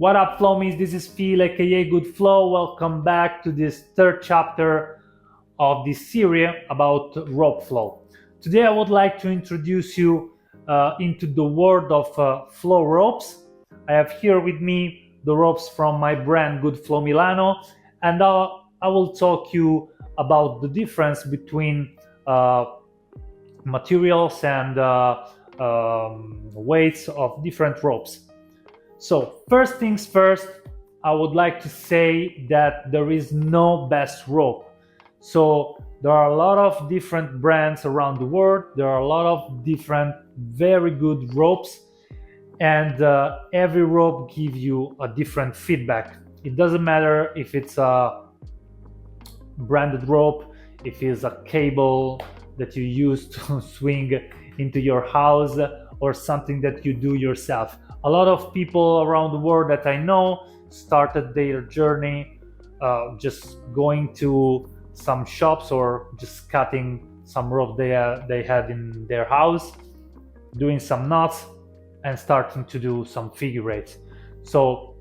What up, Flomies? This is Phil, aka Good Flow. Welcome back to this third chapter of this series about rope flow. Today, I would like to introduce you into the world of flow ropes. I have here with me the ropes from my brand Good Flow Milano, and I will talk you about the difference between materials and weights of different ropes. So first things first, I would like to say that there is no best rope. So there are a lot of different brands around the world. There are a lot of different very good ropes, and every rope gives you a different feedback. It doesn't matter if it's a branded rope, if it's a cable that you use to swing into your house, or something that you do yourself. A lot of people around the world that I know started their journey just going to some shops or just cutting some rope they had in their house, doing some knots, and starting to do some figure eights. So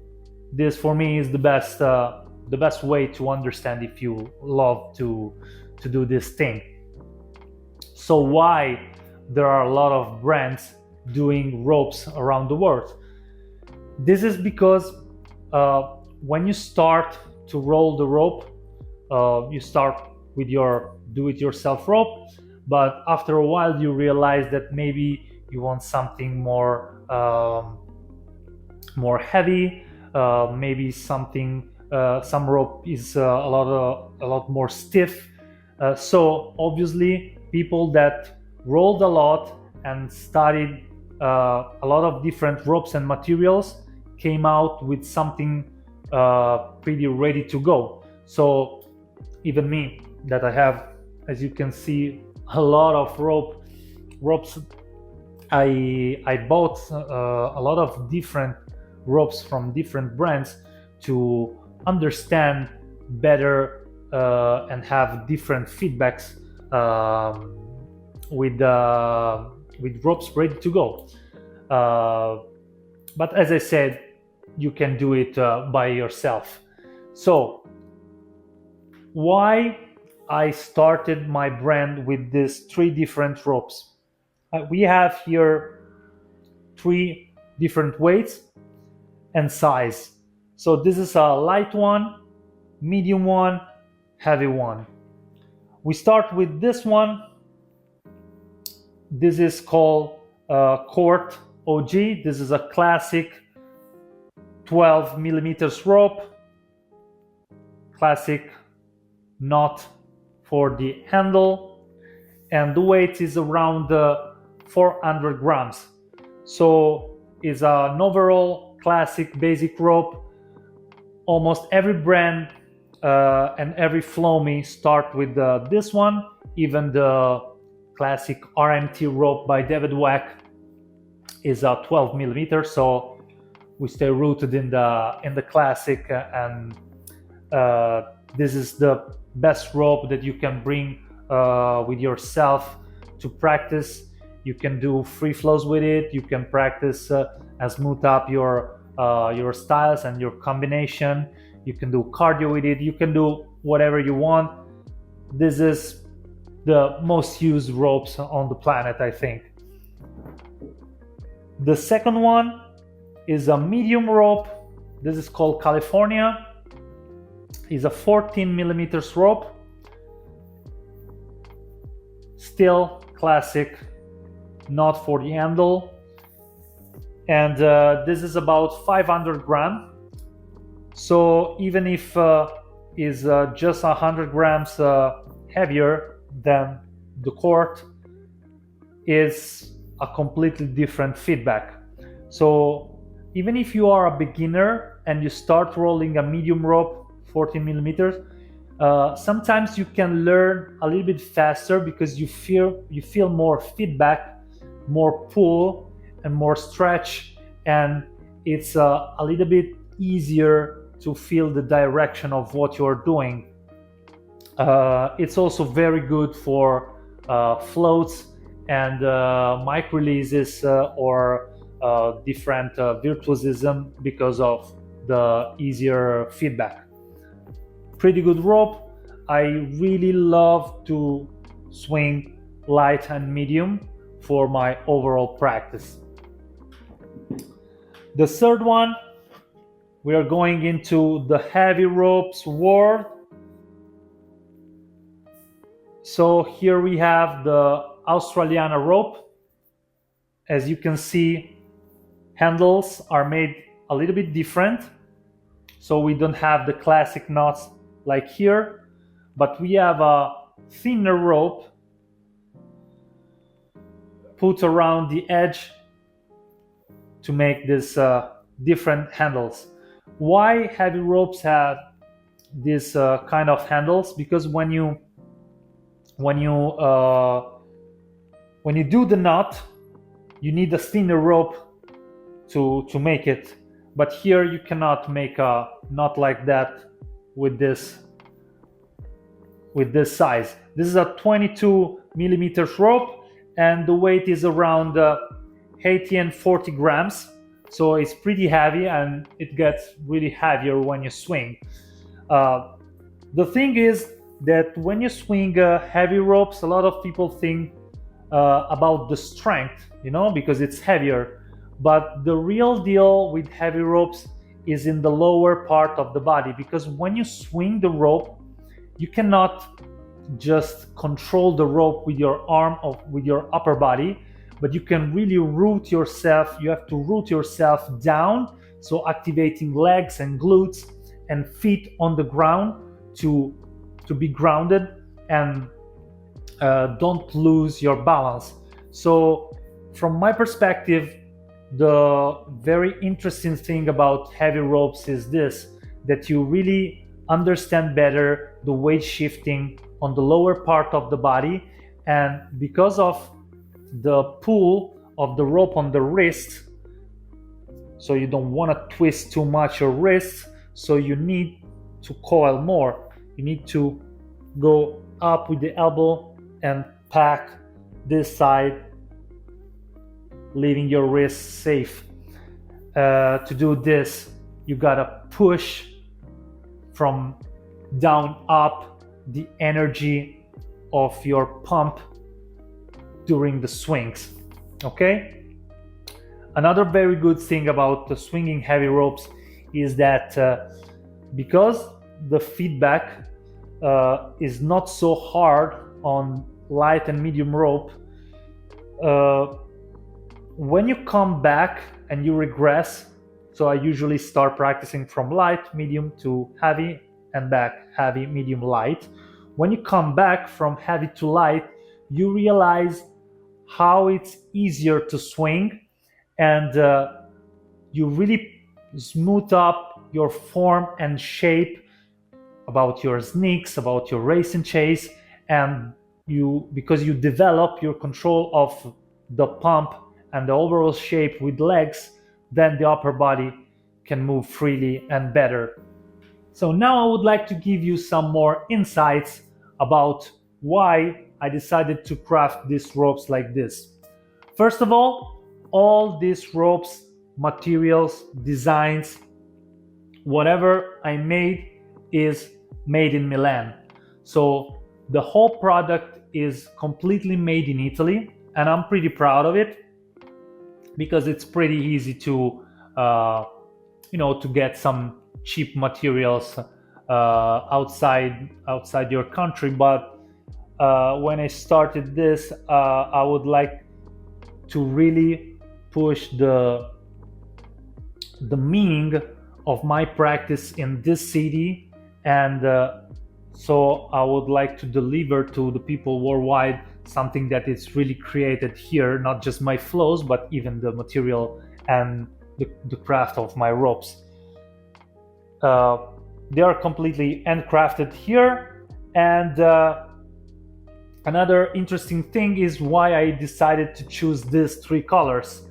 this for me is the best way to understand if you love to do this thing. So why there are a lot of brands doing ropes around the world? This is because when you start to roll the rope, you start with your do-it-yourself rope, but after a while you realize that maybe you want something more heavy, maybe something some rope is a lot more stiff. So obviously people that rolled a lot and studied a lot of different ropes and materials came out with something pretty ready to go. So even me, that I have, as you can see, a lot of ropes. I bought a lot of different ropes from different brands to understand better and have different feedbacks with ropes ready to go. But as I said, you can do it by yourself. So why I started my brand with these three different ropes? We have here three different weights and size. So this is a light one, medium one, heavy one. We start with this one. This is called Court OG. This is a classic 12 millimeters rope, classic knot for the handle, and the weight is around 400 grams. So it's an overall classic basic rope. Almost every brand and every Flomy start with this one. Even the classic RMT rope by David Wack is a 12 millimeters. So we stay rooted in the classic, and this is the best rope that you can bring with yourself to practice. You can do free flows with it. You can practice and smooth up your styles and your combination. You can do cardio with it. You can do whatever you want. This is the most used ropes on the planet, I think. The second one is a medium rope. This is called California. It's a 14 millimeters rope. Still classic knot for the handle. And this is about 500 grams. So even if is just 100 grams heavier than the Court, is a completely different feedback. So even if you are a beginner and you start rolling a medium rope, 14 millimeters, sometimes you can learn a little bit faster because you feel more feedback, more pull, and more stretch, and it's a little bit easier to feel the direction of what you're doing. It's also very good for floats and mic releases or different virtuosism because of the easier feedback. Pretty good rope. I really love to swing light and medium for my overall practice. The third one, we are going into the heavy ropes world. So here we have the Australiana rope. As you can see, handles are made a little bit different. So we don't have the classic knots like here, but we have a thinner rope put around the edge to make this different handles. Why heavy ropes have this kind of handles? Because when you do the knot, you need a thinner rope to make it. But here you cannot make a knot like that with this size. This is a 22 millimeters rope, and the weight is around 80 and 40 grams. So it's pretty heavy, and it gets really heavier when you swing. The thing is that when you swing heavy ropes, a lot of people think about the strength, because it's heavier. But the real deal with heavy ropes is in the lower part of the body, because when you swing the rope, you cannot just control the rope with your arm or with your upper body, but you can really root yourself. You have to root yourself down, so activating legs and glutes and feet on the ground to be grounded and don't lose your balance. So from my perspective, the very interesting thing about heavy ropes is this, that you really understand better the weight shifting on the lower part of the body, and because of the pull of the rope on the wrist, so you don't want to twist too much your wrists, so you need to coil more. You need to go up with the elbow and pack this side, leaving your wrists safe. To do this, you gotta push from down up the energy of your pump during the swings. Okay? Another very good thing about the swinging heavy ropes is that because the feedback is not so hard on light and medium rope, when you come back and you regress, so I usually start practicing from light, medium to heavy, and back, heavy, medium, light. When you come back from heavy to light, you realize how it's easier to swing, and you really smooth up your form and shape about your sneaks, about your race and chase, and because you develop your control of the pump and the overall shape with legs, then the upper body can move freely and better. So now I would like to give you some more insights about why I decided to craft these ropes like this. First of all these ropes, materials, designs, whatever I made is made in Milan. So the whole product is completely made in Italy, and I'm pretty proud of it, because it's pretty easy to to get some cheap materials outside your country. But when I started this, I would like to really push the meaning of my practice in this city, and so I would like to deliver to the people worldwide something that is really created here, not just my flows, but even the material and the craft of my ropes. They are completely handcrafted here. And another interesting thing is why I decided to choose these three colors.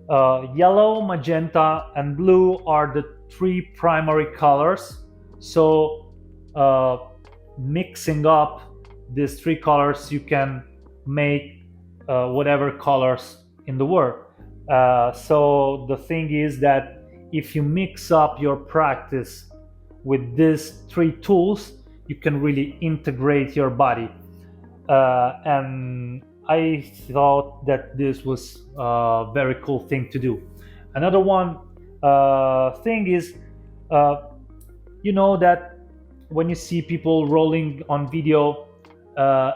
Yellow, magenta, and blue are the three primary colors. So mixing up these three colors, you can make whatever colors in the world. So the thing is that if you mix up your practice with these three tools, you can really integrate your body. And I thought that this was a very cool thing to do. Another one thing is, you know that when you see people rolling on video,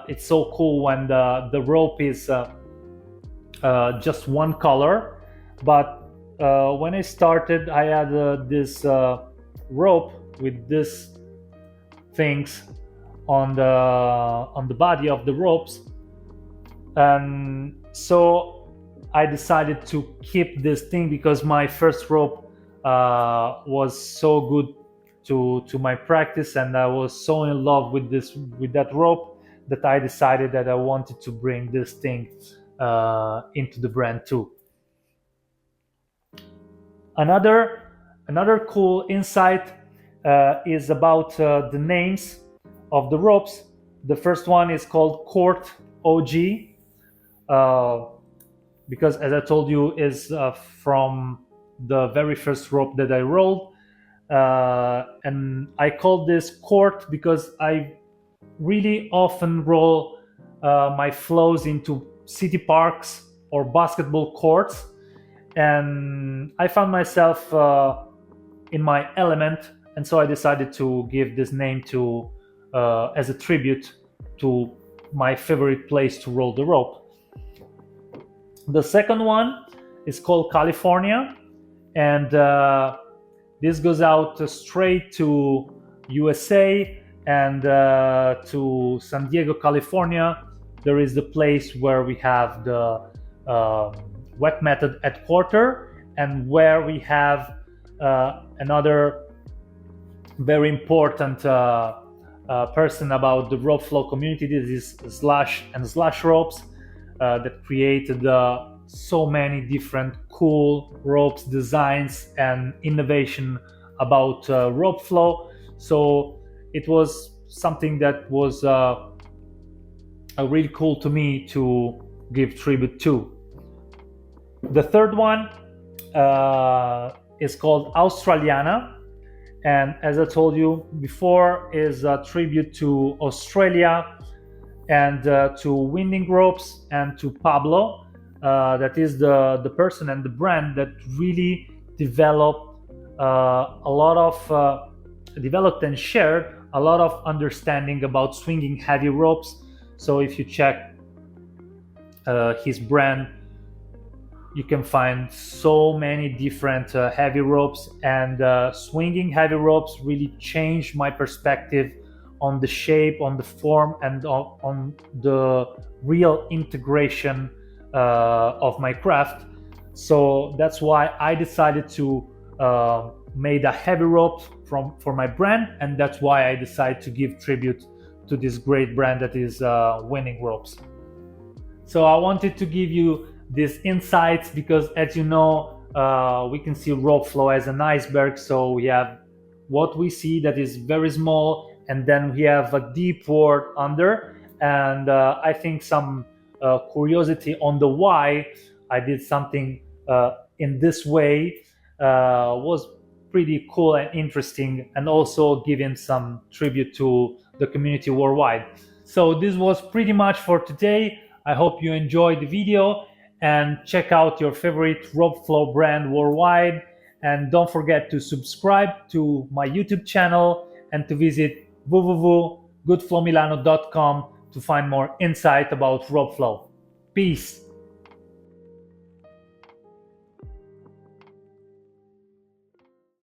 it's so cool when the rope is just one color. But when I started, I had this rope with these things on the body of the ropes, and so I decided to keep this thing because my first rope was so good to my practice, and I was so in love with that rope that I decided that I wanted to bring this thing into the brand too. Another cool insight is about the names of the ropes. The first one is called Court OG, because as I told you, is from the very first rope that I rolled, and I call this Court because I really often roll my flows into city parks or basketball courts, and I found myself in my element, and so I decided to give this name to as a tribute to my favorite place to roll the rope. The second one is called California, and this goes out straight to USA and to San Diego, California. There is the place where we have the wet method headquarters, and where we have another very important person about the rope flow community. This is Slash and Slash Ropes that created so many different cool ropes designs and innovation about rope flow. So it was something that was really cool to me to give tribute to. The third one is called Australiana, and as I told you before, is a tribute to Australia and to Winding Ropes and to Pablo. That is the person and the brand that really developed developed and shared a lot of understanding about swinging heavy ropes. So if you check his brand, you can find so many different heavy ropes, and swinging heavy ropes really changed my perspective on the shape, on the form, and on the real integration of my craft. So that's why I decided to made a heavy rope for my brand, and that's why I decided to give tribute to this great brand that is Winning Ropes. So I wanted to give you these insights because, as you know, we can see rope flow as an iceberg. So we have what we see that is very small, and then we have a deep world under, and I think some curiosity on the why I did something in this way was pretty cool and interesting, and also giving some tribute to the community worldwide. So this was pretty much for today. I hope you enjoyed the video, and check out your favorite rope flow brand worldwide, and don't forget to subscribe to my YouTube channel and to visit www.goodflowmilano.com to find more insight about rope flow. Peace.